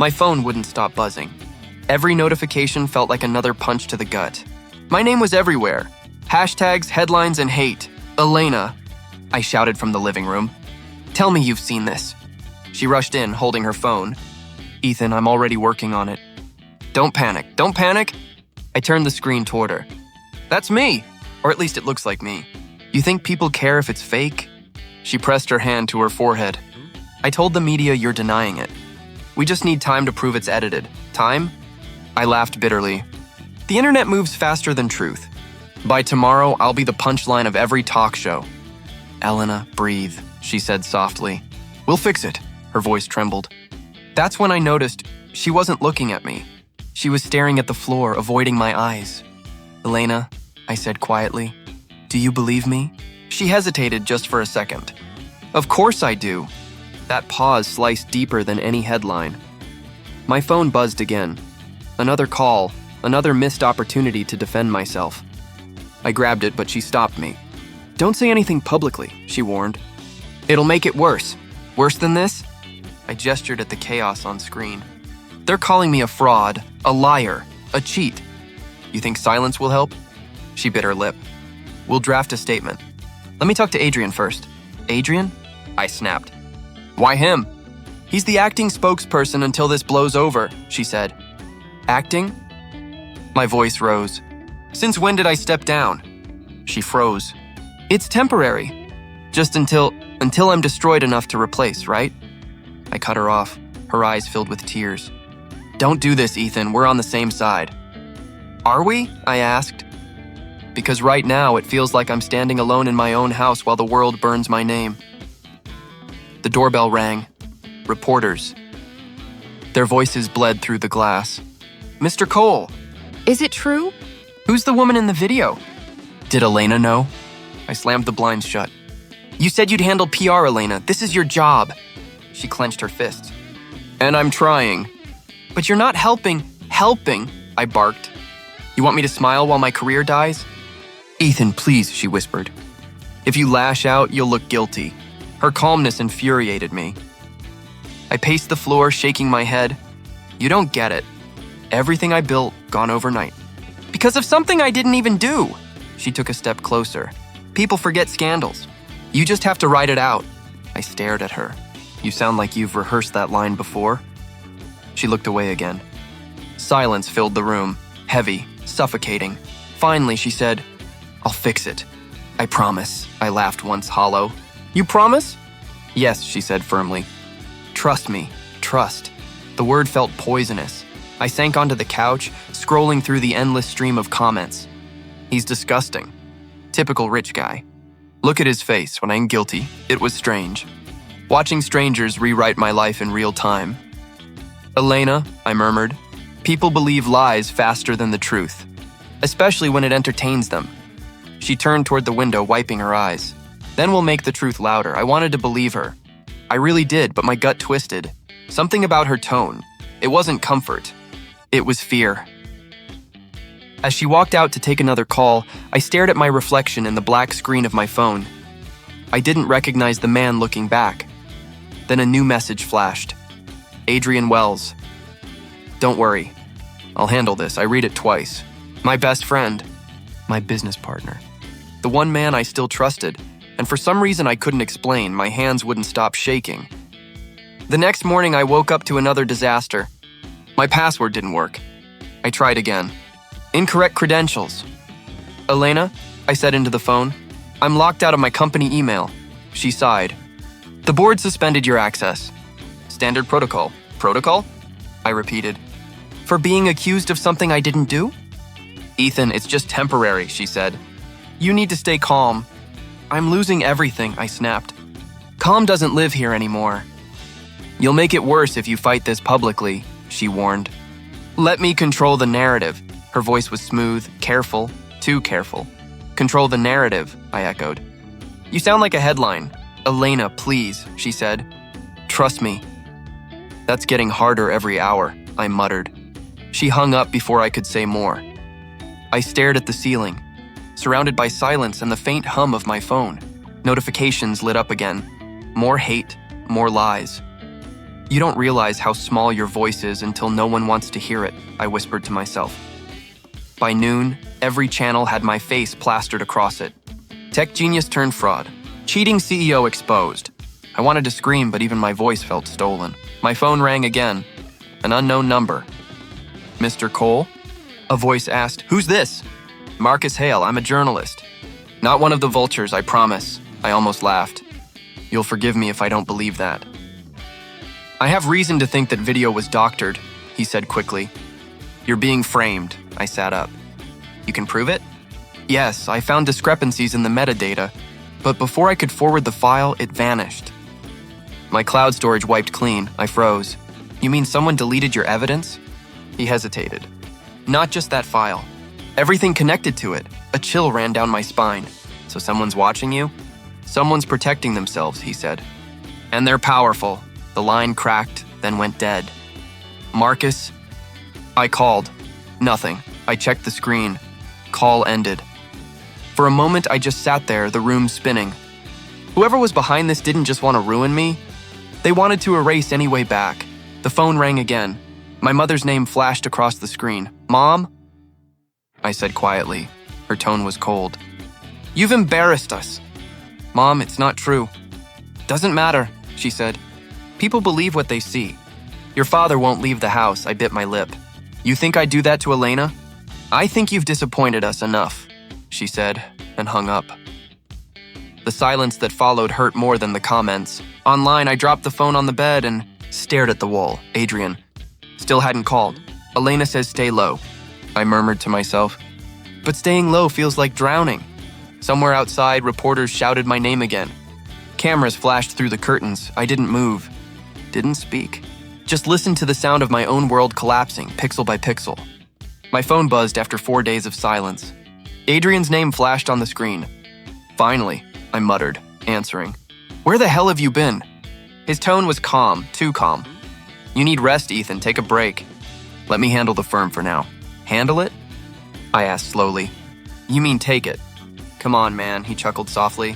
My phone wouldn't stop buzzing. Every notification felt like another punch to the gut. My name was everywhere. Hashtags, headlines, and hate. Elena, I shouted from the living room. Tell me you've seen this. She rushed in, holding her phone. Ethan, I'm already working on it. Don't panic, don't panic. I turned the screen toward her. That's me, or at least it looks like me. You think people care if it's fake? She pressed her hand to her forehead. I told the media you're denying it. We just need time to prove it's edited. Time? I laughed bitterly. The internet moves faster than truth. By tomorrow, I'll be the punchline of every talk show. Elena, breathe, she said softly. We'll fix it. Her voice trembled. That's when I noticed she wasn't looking at me. She was staring at the floor, avoiding my eyes. Elena, I said quietly, do you believe me? She hesitated just for a second. Of course I do. That pause sliced deeper than any headline. My phone buzzed again. Another call, another missed opportunity to defend myself. I grabbed it, but she stopped me. Don't say anything publicly, she warned. It'll make it worse. Worse than this? I gestured at the chaos on screen. They're calling me a fraud, a liar, a cheat. You think silence will help? She bit her lip. We'll draft a statement. Let me talk to Adrian first. Adrian? I snapped. Why him? He's the acting spokesperson until this blows over, she said. Acting? My voice rose. Since when did I step down? She froze. It's temporary. Just until I'm destroyed enough to replace, right? I cut her off, her eyes filled with tears. Don't do this, Ethan. We're on the same side. Are we? I asked. Because right now it feels like I'm standing alone in my own house while the world burns my name. The doorbell rang. Reporters. Their voices bled through the glass. Mr. Cole. Is it true? Who's the woman in the video? Did Elena know? I slammed the blinds shut. You said you'd handle PR, Elena. This is your job. She clenched her fists. And I'm trying. But you're not helping. Helping, I barked. You want me to smile while my career dies? Ethan, please, she whispered. If you lash out, you'll look guilty. Her calmness infuriated me. I paced the floor, shaking my head. You don't get it. Everything I built, gone overnight. Because of something I didn't even do. She took a step closer. People forget scandals. You just have to write it out. I stared at her. You sound like you've rehearsed that line before. She looked away again. Silence filled the room, heavy, suffocating. Finally, she said, I'll fix it. I promise. I laughed once hollow. You promise? Yes, she said firmly. Trust me. Trust. The word felt poisonous. I sank onto the couch, scrolling through the endless stream of comments. He's disgusting. Typical rich guy. Look at his face when I'm guilty. It was strange. Watching strangers rewrite my life in real time. Elena, I murmured, people believe lies faster than the truth, especially when it entertains them. She turned toward the window, wiping her eyes. Then we'll make the truth louder. I wanted to believe her. I really did, but my gut twisted. Something about her tone. It wasn't comfort. It was fear. As she walked out to take another call, I stared at my reflection in the black screen of my phone. I didn't recognize the man looking back. Then a new message flashed. Adrian Wells. Don't worry. I'll handle this. I read it twice. My best friend. My business partner. The one man I still trusted, and for some reason I couldn't explain, my hands wouldn't stop shaking. The next morning I woke up to another disaster. My password didn't work. I tried again. Incorrect credentials. Elena, I said into the phone, I'm locked out of my company email. She sighed. The board suspended your access. Standard protocol. Protocol? I repeated. For being accused of something I didn't do? Ethan, it's just temporary, she said. You need to stay calm. I'm losing everything, I snapped. Calm doesn't live here anymore. You'll make it worse if you fight this publicly, she warned. Let me control the narrative. Her voice was smooth, careful, too careful. Control the narrative, I echoed. You sound like a headline. Elena, please, she said. Trust me. That's getting harder every hour, I muttered. She hung up before I could say more. I stared at the ceiling, surrounded by silence and the faint hum of my phone. Notifications lit up again. More hate, more lies. You don't realize how small your voice is until no one wants to hear it, I whispered to myself. By noon, every channel had my face plastered across it. Tech genius turned fraud. Cheating CEO exposed. I wanted to scream, but even my voice felt stolen. My phone rang again. An unknown number. Mr. Cole? A voice asked, "Who's this?" "Marcus Hale, I'm a journalist." "Not one of the vultures, I promise." I almost laughed. "You'll forgive me if I don't believe that." "I have reason to think that video was doctored," he said quickly. "You're being framed." I sat up. "You can prove it?" "Yes, I found discrepancies in the metadata, but before I could forward the file, it vanished." My cloud storage wiped clean. I froze. "You mean someone deleted your evidence?" He hesitated. "Not just that file. Everything connected to it." A chill ran down my spine. "So someone's watching you?" "Someone's protecting themselves," he said. "And they're powerful." The line cracked, then went dead. "Marcus?" I called. Nothing. I checked the screen. Call ended. For a moment, I just sat there, the room spinning. Whoever was behind this didn't just want to ruin me. They wanted to erase any way back. The phone rang again. My mother's name flashed across the screen. "Mom?" I said quietly. Her tone was cold. "You've embarrassed us." "Mom, it's not true." "Doesn't matter," she said. "People believe what they see. Your father won't leave the house." I bit my lip. "You think I'd do that to Elena?" "I think you've disappointed us enough," she said, and hung up. The silence that followed hurt more than the comments. Online, I dropped the phone on the bed and stared at the wall. Adrian still hadn't called. "Elena says stay low," I murmured to myself. But staying low feels like drowning. Somewhere outside, reporters shouted my name again. Cameras flashed through the curtains. I didn't move, didn't speak. Just listened to the sound of my own world collapsing, pixel by pixel. My phone buzzed after 4 days of silence. Adrian's name flashed on the screen. "Finally," I muttered, answering. "Where the hell have you been?" His tone was calm, too calm. "You need rest, Ethan. Take a break. Let me handle the firm for now." "Handle it?" I asked slowly. "You mean take it?" "Come on, man," he chuckled softly.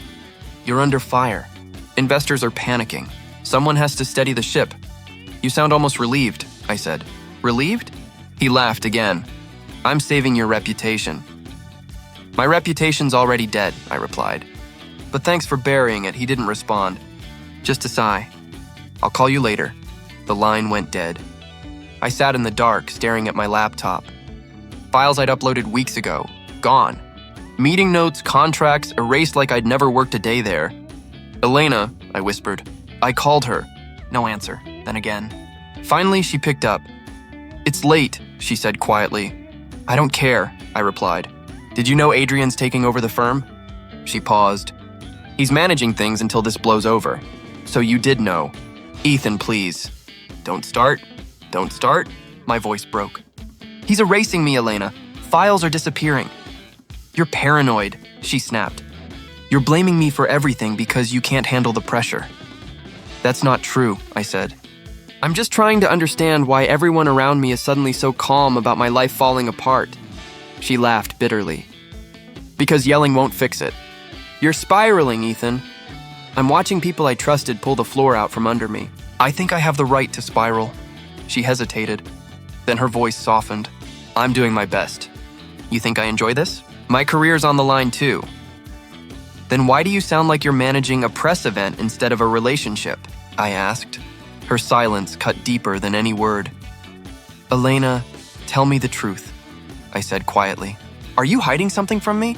"You're under fire. Investors are panicking. Someone has to steady the ship." "You sound almost relieved," I said. "Relieved?" He laughed again. "I'm saving your reputation." "My reputation's already dead," I replied. "But thanks for burying it." He didn't respond. Just a sigh. "I'll call you later." The line went dead. I sat in the dark, staring at my laptop. Files I'd uploaded weeks ago, gone. Meeting notes, contracts, erased like I'd never worked a day there. "Elena," I whispered. I called her. No answer. Then again. Finally, she picked up. "It's late," she said quietly. "I don't care," I replied. "Did you know Adrian's taking over the firm?" She paused. "He's managing things until this blows over. So you did know." "Ethan, please." "Don't start. Don't start." My voice broke. "He's erasing me, Elena. Files are disappearing." "You're paranoid," she snapped. "You're blaming me for everything because you can't handle the pressure." "That's not true," I said. "I'm just trying to understand why everyone around me is suddenly so calm about my life falling apart." She laughed bitterly. "Because yelling won't fix it. You're spiraling, Ethan." "I'm watching people I trusted pull the floor out from under me. I think I have the right to spiral." She hesitated. Then her voice softened. "I'm doing my best. You think I enjoy this? My career's on the line too." "Then why do you sound like you're managing a press event instead of a relationship?" I asked. Her silence cut deeper than any word. "Elena, tell me the truth," I said quietly. "Are you hiding something from me?"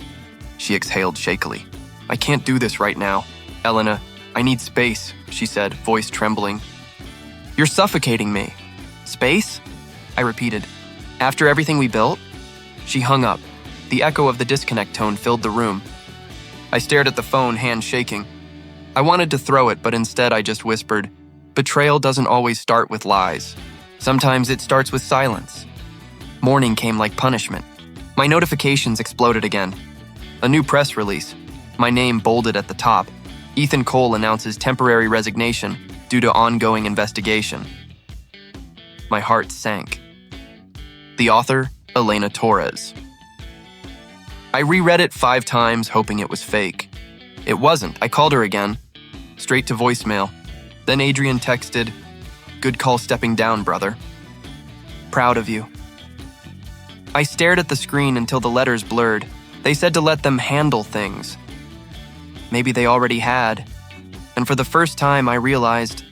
She exhaled shakily. "I can't do this right now. Elena, I need space," she said, voice trembling. "You're suffocating me." "Space?" I repeated. "After everything we built?" She hung up. The echo of the disconnect tone filled the room. I stared at the phone, hand shaking. I wanted to throw it, but instead I just whispered, "Betrayal doesn't always start with lies. Sometimes it starts with silence." Morning came like punishment. My notifications exploded again. A new press release. My name bolded at the top. Ethan Cole announces temporary resignation due to ongoing investigation. My heart sank. The author, Elena Torres. I reread it 5 times, hoping it was fake. It wasn't. I called her again. Straight to voicemail. Then Adrian texted, Good call stepping down, brother. Proud of you. I stared at the screen until the letters blurred. They said to let them handle things. Maybe they already had. And for the first time, I realized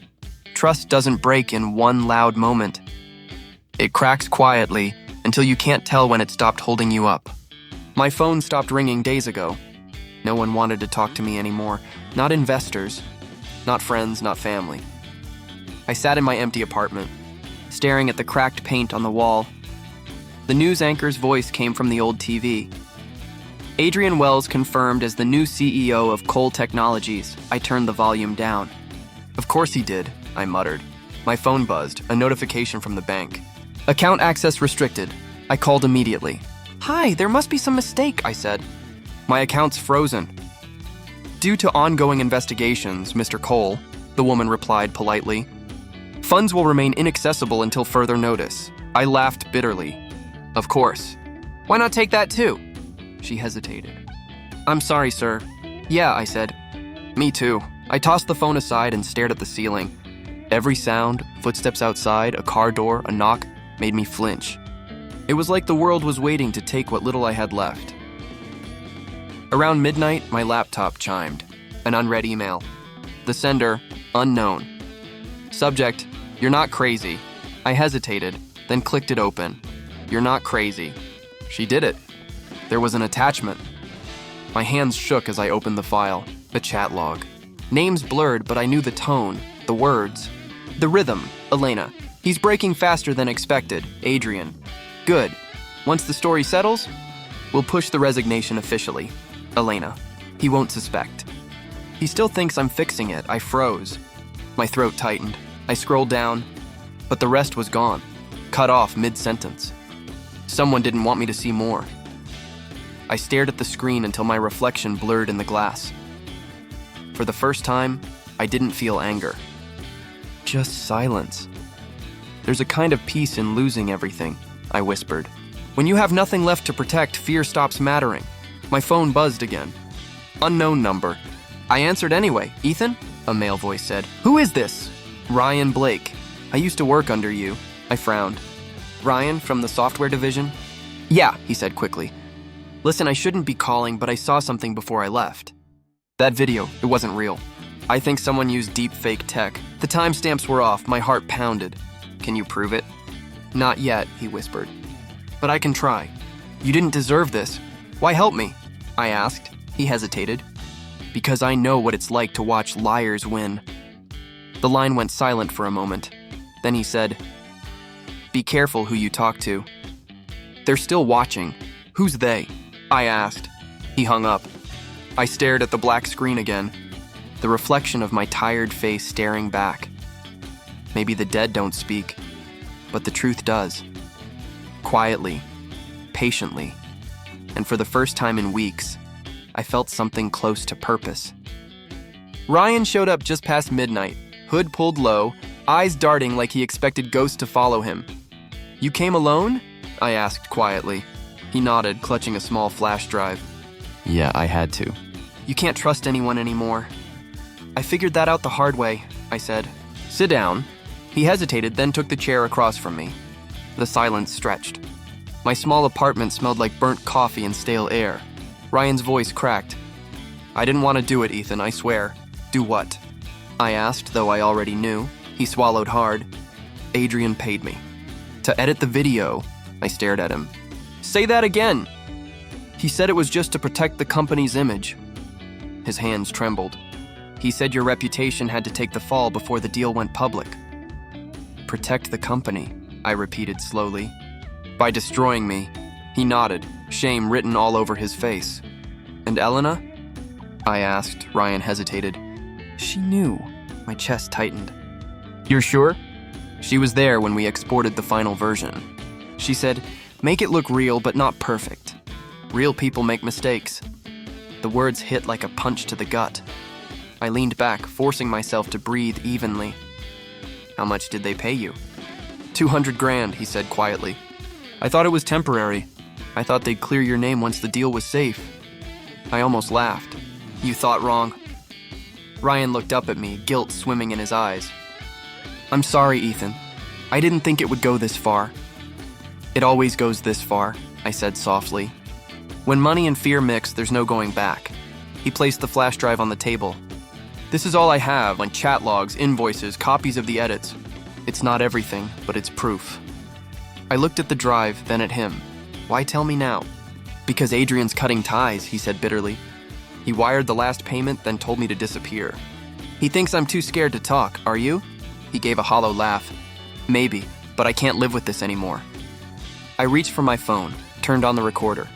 trust doesn't break in one loud moment. It cracks quietly until you can't tell when it stopped holding you up. My phone stopped ringing days ago. No one wanted to talk to me anymore. Not investors, not friends, not family. I sat in my empty apartment, staring at the cracked paint on the wall. The news anchor's voice came from the old TV. Adrian Wells confirmed as the new CEO of Cole Technologies. I turned the volume down. Of course he did, I muttered. My phone buzzed, a notification from the bank. Account access restricted. I called immediately. Hi, there must be some mistake, I said. My account's frozen. Due to ongoing investigations, Mr. Cole, the woman replied politely. Funds will remain inaccessible until further notice. I laughed bitterly. Of course. Why not take that too? She hesitated. I'm sorry, sir. Yeah, I said. Me too. I tossed the phone aside and stared at the ceiling. Every sound, footsteps outside, a car door, a knock, made me flinch. It was like the world was waiting to take what little I had left. Around midnight, my laptop chimed. An unread email. The sender, unknown. Subject, you're not crazy. I hesitated, then clicked it open. You're not crazy. She did it. There was an attachment. My hands shook as I opened the file, the chat log. Names blurred, but I knew the tone, the words. The rhythm, Elena. He's breaking faster than expected, Adrian. Good. Once the story settles, we'll push the resignation officially. Elena. He won't suspect. He still thinks I'm fixing it. I froze. My throat tightened. I scrolled down, but the rest was gone. Cut off mid-sentence. Someone didn't want me to see more. I stared at the screen until my reflection blurred in the glass. For the first time, I didn't feel anger. Just silence. There's a kind of peace in losing everything, I whispered. When you have nothing left to protect, fear stops mattering. My phone buzzed again. Unknown number. I answered anyway. Ethan? A male voice said. Who is this? Ryan Blake. I used to work under you. I frowned. Ryan from the software division? Yeah, he said quickly. Listen, I shouldn't be calling, but I saw something before I left. That video, it wasn't real. I think someone used deep fake tech. The timestamps were off, my heart pounded. Can you prove it? Not yet, he whispered. But I can try. You didn't deserve this. Why help me? I asked. He hesitated. Because I know what it's like to watch liars win. The line went silent for a moment. Then he said, Be careful who you talk to. They're still watching. Who's they? I asked. He hung up. I stared at the black screen again, the reflection of my tired face staring back. Maybe the dead don't speak, but the truth does. Quietly, patiently, and for the first time in weeks, I felt something close to purpose. Ryan showed up just past midnight, hood pulled low, eyes darting like he expected ghosts to follow him. You came alone? I asked quietly. He nodded, clutching a small flash drive. Yeah, I had to. You can't trust anyone anymore. I figured that out the hard way, I said. Sit down. He hesitated, then took the chair across from me. The silence stretched. My small apartment smelled like burnt coffee and stale air. Ryan's voice cracked. I didn't want to do it, Ethan, I swear. Do what? I asked, though I already knew. He swallowed hard. Adrian paid me. To edit the video, I stared at him. Say that again. He said it was just to protect the company's image. His hands trembled. He said your reputation had to take the fall before the deal went public. Protect the company, I repeated slowly. By destroying me. He nodded, shame written all over his face. And Elena? I asked. Ryan hesitated. She knew. My chest tightened. You're sure? She was there when we exported the final version. She said, make it look real but not perfect. Real people make mistakes. The words hit like a punch to the gut. I leaned back, forcing myself to breathe evenly. How much did they pay you? $200,000, he said quietly. I thought it was temporary. I thought they'd clear your name once the deal was safe. I almost laughed. You thought wrong. Ryan looked up at me, guilt swimming in his eyes. I'm sorry, Ethan. I didn't think it would go this far. It always goes this far, I said softly. When money and fear mix, there's no going back. He placed the flash drive on the table. This is all I have, like chat logs, invoices, copies of the edits. It's not everything, but it's proof. I looked at the drive, then at him. Why tell me now? Because Adrian's cutting ties, he said bitterly. He wired the last payment, then told me to disappear. He thinks I'm too scared to talk, are you? He gave a hollow laugh. Maybe, but I can't live with this anymore. I reached for my phone, turned on the recorder.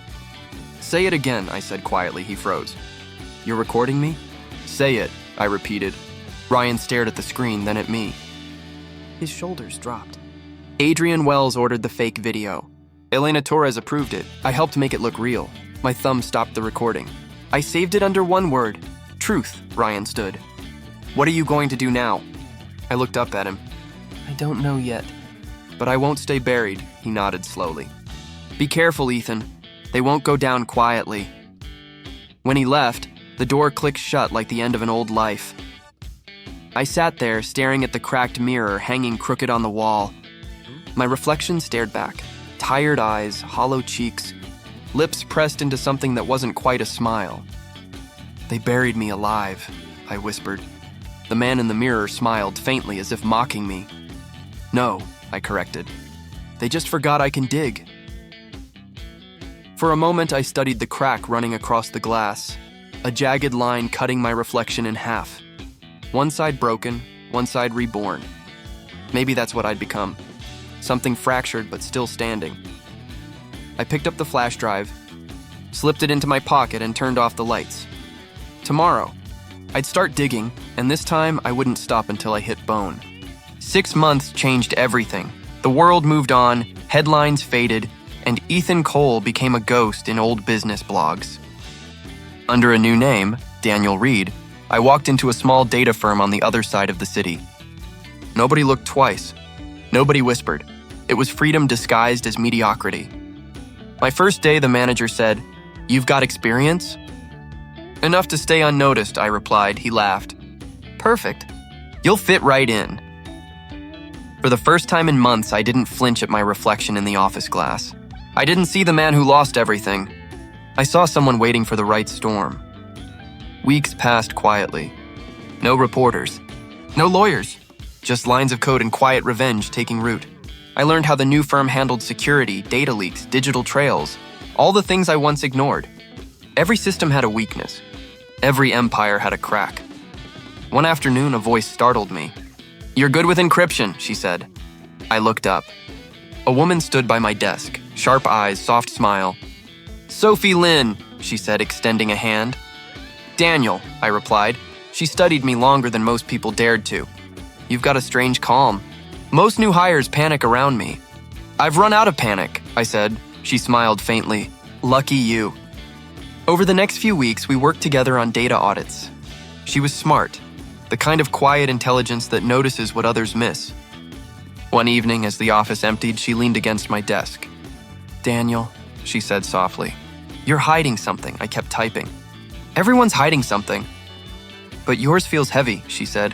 Say it again, I said quietly. He froze. You're recording me? Say it, I repeated. Ryan stared at the screen, then at me. His shoulders dropped. Adrian Wells ordered the fake video. Elena Torres approved it. I helped make it look real. My thumb stopped the recording. I saved it under one word. Truth, Ryan stood. What are you going to do now? I looked up at him. I don't know yet. But I won't stay buried, he nodded slowly. Be careful, Ethan. They won't go down quietly. When he left, the door clicked shut like the end of an old life. I sat there, staring at the cracked mirror hanging crooked on the wall. My reflection stared back. Tired eyes, hollow cheeks, lips pressed into something that wasn't quite a smile. They buried me alive, I whispered. The man in the mirror smiled faintly as if mocking me. No, I corrected. They just forgot I can dig. For a moment, I studied the crack running across the glass, a jagged line cutting my reflection in half. One side broken, one side reborn. Maybe that's what I'd become. Something fractured but still standing. I picked up the flash drive, slipped it into my pocket, and turned off the lights. Tomorrow, I'd start digging, and this time I wouldn't stop until I hit bone. 6 months changed everything. The world moved on, headlines faded, and Ethan Cole became a ghost in old business blogs. Under a new name, Daniel Reed, I walked into a small data firm on the other side of the city. Nobody looked twice. Nobody whispered. It was freedom disguised as mediocrity. My first day, the manager said, "You've got experience?" "Enough to stay unnoticed," I replied. He laughed. "Perfect. You'll fit right in." For the first time in months, I didn't flinch at my reflection in the office glass. I didn't see the man who lost everything. I saw someone waiting for the right storm. Weeks passed quietly. No reporters. No lawyers. Just lines of code and quiet revenge taking root. I learned how the new firm handled security, data leaks, digital trails, all the things I once ignored. Every system had a weakness. Every empire had a crack. One afternoon, a voice startled me. "You're good with encryption," she said. I looked up. A woman stood by my desk, sharp eyes, soft smile. "Sophie Lynn," she said, extending a hand. "Daniel," I replied. She studied me longer than most people dared to. "You've got a strange calm. Most new hires panic around me." "I've run out of panic," I said. She smiled faintly. "Lucky you." Over the next few weeks, we worked together on data audits. She was smart, the kind of quiet intelligence that notices what others miss. One evening, as the office emptied, she leaned against my desk. "Daniel," she said softly, "you're hiding something." I kept typing. "Everyone's hiding something." "But yours feels heavy," she said.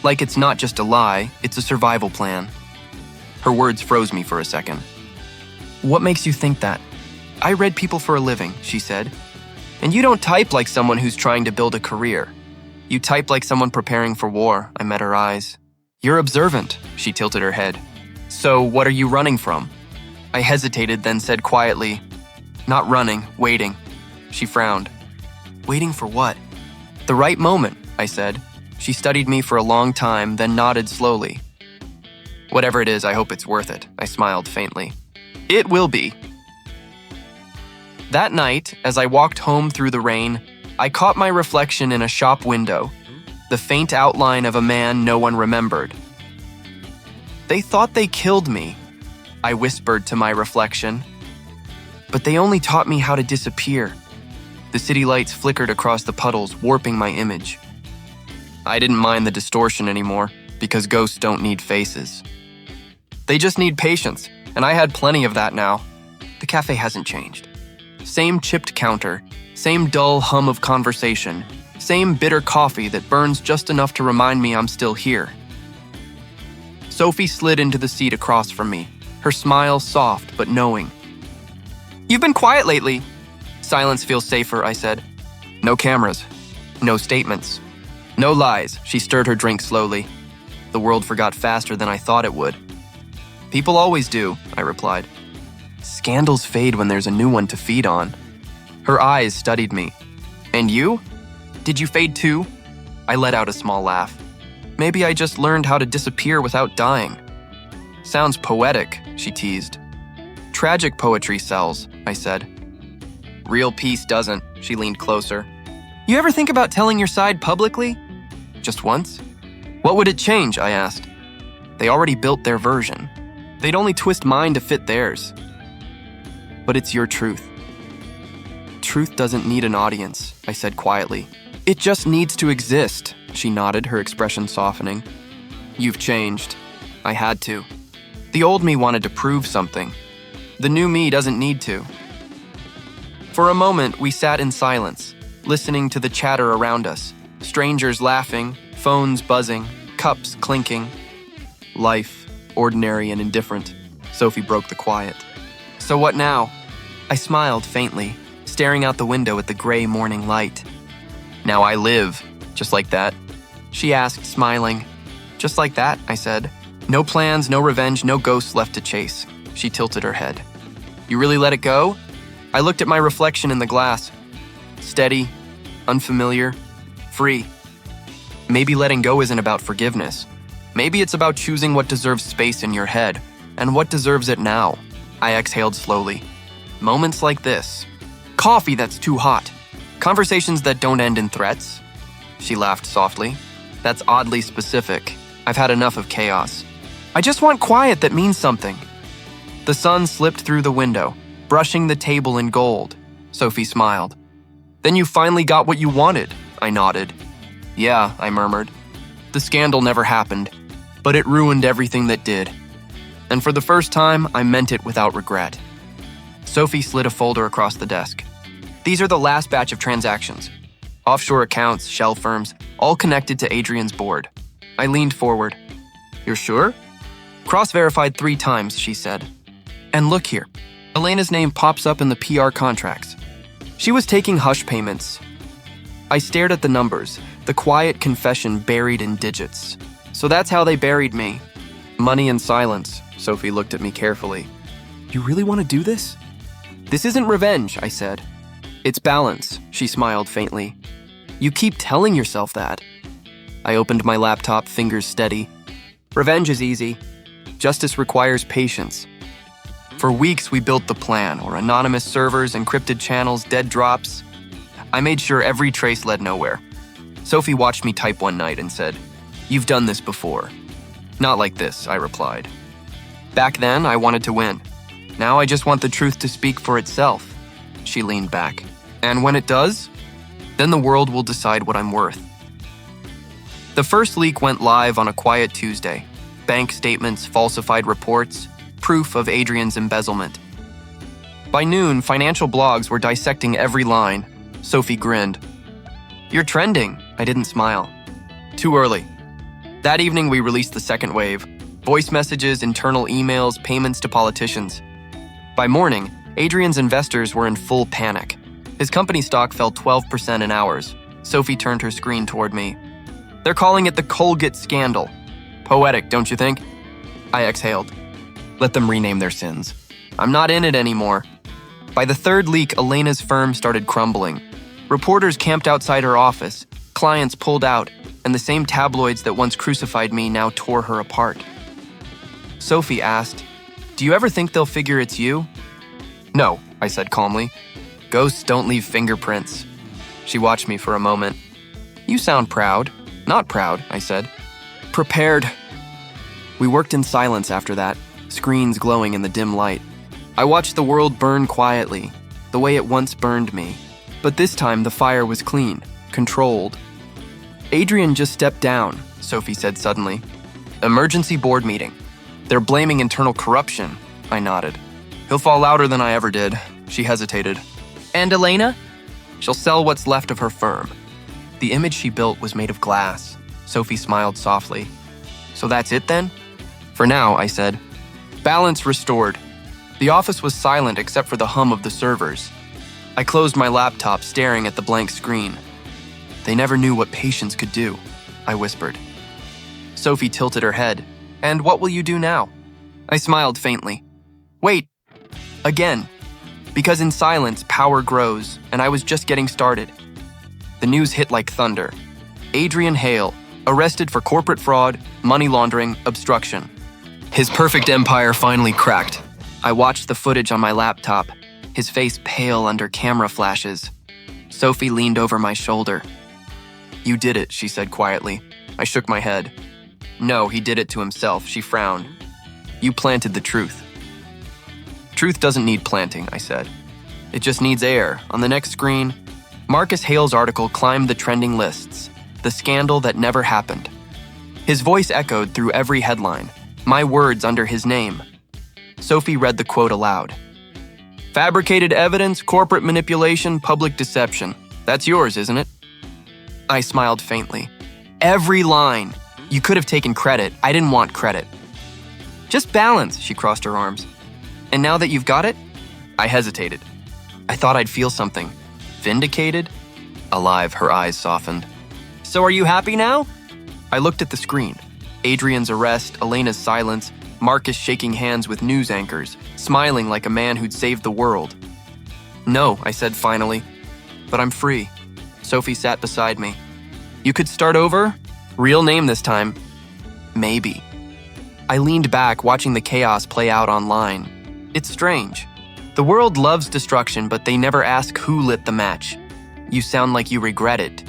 "Like it's not just a lie, it's a survival plan." Her words froze me for a second. "What makes you think that?" "I read people for a living," she said. "And you don't type like someone who's trying to build a career. You type like someone preparing for war." I met her eyes. "You're observant," she tilted her head. "So what are you running from?" I hesitated, then said quietly, "Not running, waiting." She frowned. "Waiting for what?" "The right moment," I said. She studied me for a long time, then nodded slowly. "Whatever it is, I hope it's worth it," I smiled faintly. "It will be." That night, as I walked home through the rain, I caught my reflection in a shop window, the faint outline of a man no one remembered. "They thought they killed me," I whispered to my reflection. "But they only taught me how to disappear." The city lights flickered across the puddles, warping my image. I didn't mind the distortion anymore, because ghosts don't need faces. They just need patience, and I had plenty of that now. The cafe hasn't changed. Same chipped counter, same dull hum of conversation, same bitter coffee that burns just enough to remind me I'm still here. Sophie slid into the seat across from me, her smile soft but knowing. "You've been quiet lately." "Silence feels safer," I said. "No cameras. No statements. No lies." She stirred her drink slowly. The world forgot faster than I thought it would. "People always do," I replied. "Scandals fade when there's a new one to feed on." Her eyes studied me. "And you? Did you fade too?" I let out a small laugh. "Maybe I just learned how to disappear without dying." "Sounds poetic," she teased. "Tragic poetry sells," I said. "Real peace doesn't," she leaned closer. "You ever think about telling your side publicly?" "Just once?" "What would it change?" I asked. "They already built their version. They'd only twist mine to fit theirs." "But it's your truth." "Truth doesn't need an audience," I said quietly. "It just needs to exist," she nodded, her expression softening. "You've changed." I had to. The old me wanted to prove something. The new me doesn't need to. For a moment, we sat in silence, listening to the chatter around us. Strangers laughing, phones buzzing, cups clinking. Life, ordinary and indifferent. Sophie broke the quiet. "So what now?" I smiled faintly, staring out the window at the gray morning light. "Now I live, just like that." She asked, smiling. "Just like that," I said. "No plans, no revenge, no ghosts left to chase." She tilted her head. "You really let it go?" I looked at my reflection in the glass. Steady, unfamiliar, free. Maybe letting go isn't about forgiveness. Maybe it's about choosing what deserves space in your head, and what deserves it now. I exhaled slowly. Moments like this. Coffee that's too hot. Conversations that don't end in threats. She laughed softly. That's oddly specific. I've had enough of chaos. I just want quiet that means something. The sun slipped through the window, brushing the table in gold. Sophie smiled. "Then you finally got what you wanted," I nodded. "Yeah," I murmured. "The scandal never happened, but it ruined everything that did. And for the first time, I meant it without regret." Sophie slid a folder across the desk. "These are the last batch of transactions. Offshore accounts, shell firms, all connected to Adrian's board." I leaned forward. "You're sure?" "Cross-verified 3 times," she said. "And look here. Elena's name pops up in the PR contracts. She was taking hush payments." I stared at the numbers, the quiet confession buried in digits. "So that's how they buried me." "Money and silence." Sophie looked at me carefully. "You really want to do this?" "This isn't revenge," I said. "It's balance," she smiled faintly. "You keep telling yourself that." I opened my laptop, fingers steady. "Revenge is easy. Justice requires patience." For weeks, we built the plan, or anonymous servers, encrypted channels, dead drops. I made sure every trace led nowhere. Sophie watched me type one night and said, "You've done this before." "Not like this," I replied. Back then, I wanted to win. Now I just want the truth to speak for itself. She leaned back. "And when it does, then the world will decide what I'm worth." The first leak went live on a quiet Tuesday. Bank statements, falsified reports, proof of Adrian's embezzlement. By noon, financial blogs were dissecting every line. Sophie grinned. "You're trending." I didn't smile. "Too early." That evening, we released the second wave. Voice messages, internal emails, payments to politicians. By morning, Adrian's investors were in full panic. His company stock fell 12% in hours. Sophie turned her screen toward me. "They're calling it the Colgate scandal. Poetic, don't you think?" I exhaled. Let them rename their sins. I'm not in it anymore. By the third leak, Elena's firm started crumbling. Reporters camped outside her office, clients pulled out, and the same tabloids that once crucified me now tore her apart. Sophie asked, "Do you ever think they'll figure it's you?" "No," I said calmly. "Ghosts don't leave fingerprints." She watched me for a moment. "You sound proud." "Not proud," I said. "Prepared." We worked in silence after that, screens glowing in the dim light. I watched the world burn quietly, the way it once burned me. But this time the fire was clean, controlled. "Adrian just stepped down," Sophie said suddenly. "Emergency board meeting. They're blaming internal corruption." I nodded. "He'll fall louder than I ever did." She hesitated. "And Elena?" "She'll sell what's left of her firm." The image she built was made of glass. Sophie smiled softly. "So that's it then?" For now, I said. Balance restored. The office was silent except for the hum of the servers. I closed my laptop, staring at the blank screen. They never knew what patience could do, I whispered. Sophie tilted her head. And what will you do now? I smiled faintly. Wait. Again. Because in silence, power grows, and I was just getting started. The news hit like thunder. Adrian Hale, arrested for corporate fraud, money laundering, obstruction. His perfect empire finally cracked. I watched the footage on my laptop, his face pale under camera flashes. Sophie leaned over my shoulder. You did it, she said quietly. I shook my head. No, he did it to himself, she frowned. You planted the truth. Truth doesn't need planting, I said. It just needs air. On the next screen, Marcus Hale's article climbed the trending lists. The scandal that never happened. His voice echoed through every headline. My words under his name. Sophie read the quote aloud. Fabricated evidence, corporate manipulation, public deception. That's yours, isn't it? I smiled faintly. Every line. You could have taken credit. I didn't want credit. Just balance, she crossed her arms. And now that you've got it? I hesitated. I thought I'd feel something. Vindicated? Alive, her eyes softened. So are you happy now? I looked at the screen. Adrian's arrest, Elena's silence, Marcus shaking hands with news anchors, smiling like a man who'd saved the world. No, I said finally. But I'm free. Sophie sat beside me. You could start over? Real name this time. Maybe. I leaned back, watching the chaos play out online. It's strange. The world loves destruction, but they never ask who lit the match. You sound like you regret it.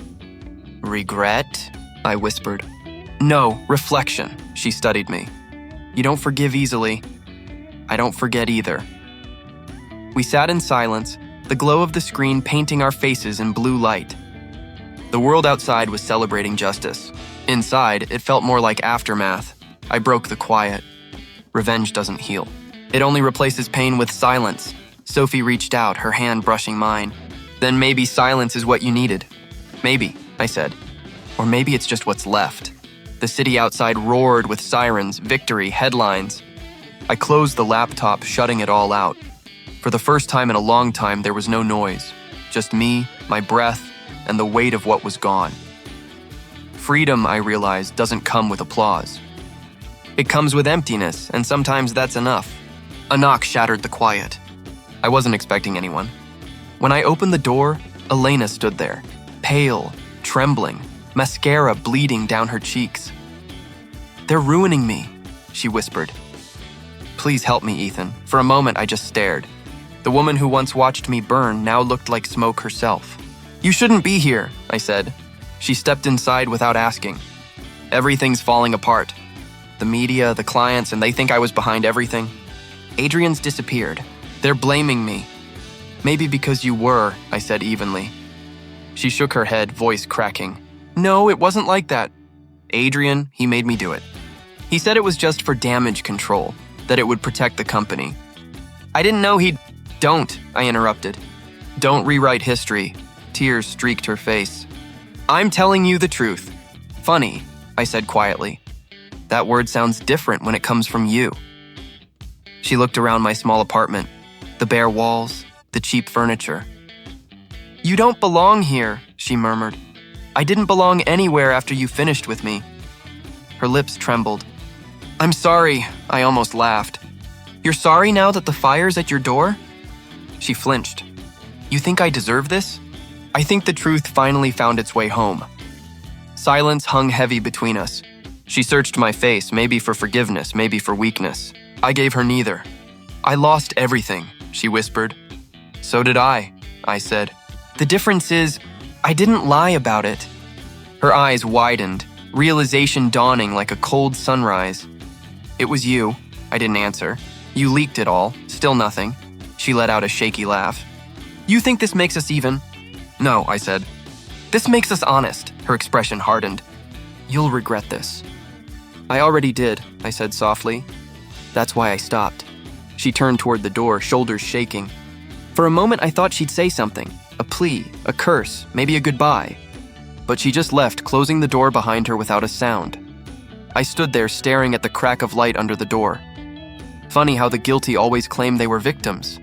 Regret? I whispered. No, reflection. She studied me. You don't forgive easily. I don't forget either. We sat in silence, the glow of the screen painting our faces in blue light. The world outside was celebrating justice. Inside, it felt more like aftermath. I broke the quiet. Revenge doesn't heal. It only replaces pain with silence. Sophie reached out, her hand brushing mine. Then maybe silence is what you needed. Maybe, I said. Or maybe it's just what's left. The city outside roared with sirens, victory, headlines. I closed the laptop, shutting it all out. For the first time in a long time, there was no noise. Just me, my breath, and the weight of what was gone. Freedom, I realized, doesn't come with applause. It comes with emptiness, and sometimes that's enough. A knock shattered the quiet. I wasn't expecting anyone. When I opened the door, Elena stood there, pale, trembling, mascara bleeding down her cheeks. They're ruining me, she whispered. Please help me, Ethan. For a moment, I just stared. The woman who once watched me burn now looked like smoke herself. You shouldn't be here, I said. She stepped inside without asking. Everything's falling apart. The media, the clients, and they think I was behind everything. Adrian's disappeared. They're blaming me. Maybe because you were, I said evenly. She shook her head, voice cracking. No, it wasn't like that. Adrian, he made me do it. He said it was just for damage control, that it would protect the company. I didn't know he'd... Don't, I interrupted. Don't rewrite history. Tears streaked her face. I'm telling you the truth. Funny, I said quietly. That word sounds different when it comes from you. She looked around my small apartment, the bare walls, the cheap furniture. You don't belong here, she murmured. I didn't belong anywhere after you finished with me. Her lips trembled. I'm sorry, I almost laughed. You're sorry now that the fire's at your door? She flinched. You think I deserve this? I think the truth finally found its way home. Silence hung heavy between us. She searched my face, maybe for forgiveness, maybe for weakness. I gave her neither. I lost everything, she whispered. So did I said. The difference is, I didn't lie about it. Her eyes widened, realization dawning like a cold sunrise. It was you. I didn't answer. You leaked it all, still nothing. She let out a shaky laugh. You think this makes us even? No, I said. This makes us honest, her expression hardened. You'll regret this. I already did, I said softly. That's why I stopped. She turned toward the door, shoulders shaking. For a moment, I thought she'd say something. A plea, a curse, maybe a goodbye. But she just left, closing the door behind her without a sound. I stood there staring at the crack of light under the door. Funny how the guilty always claim they were victims.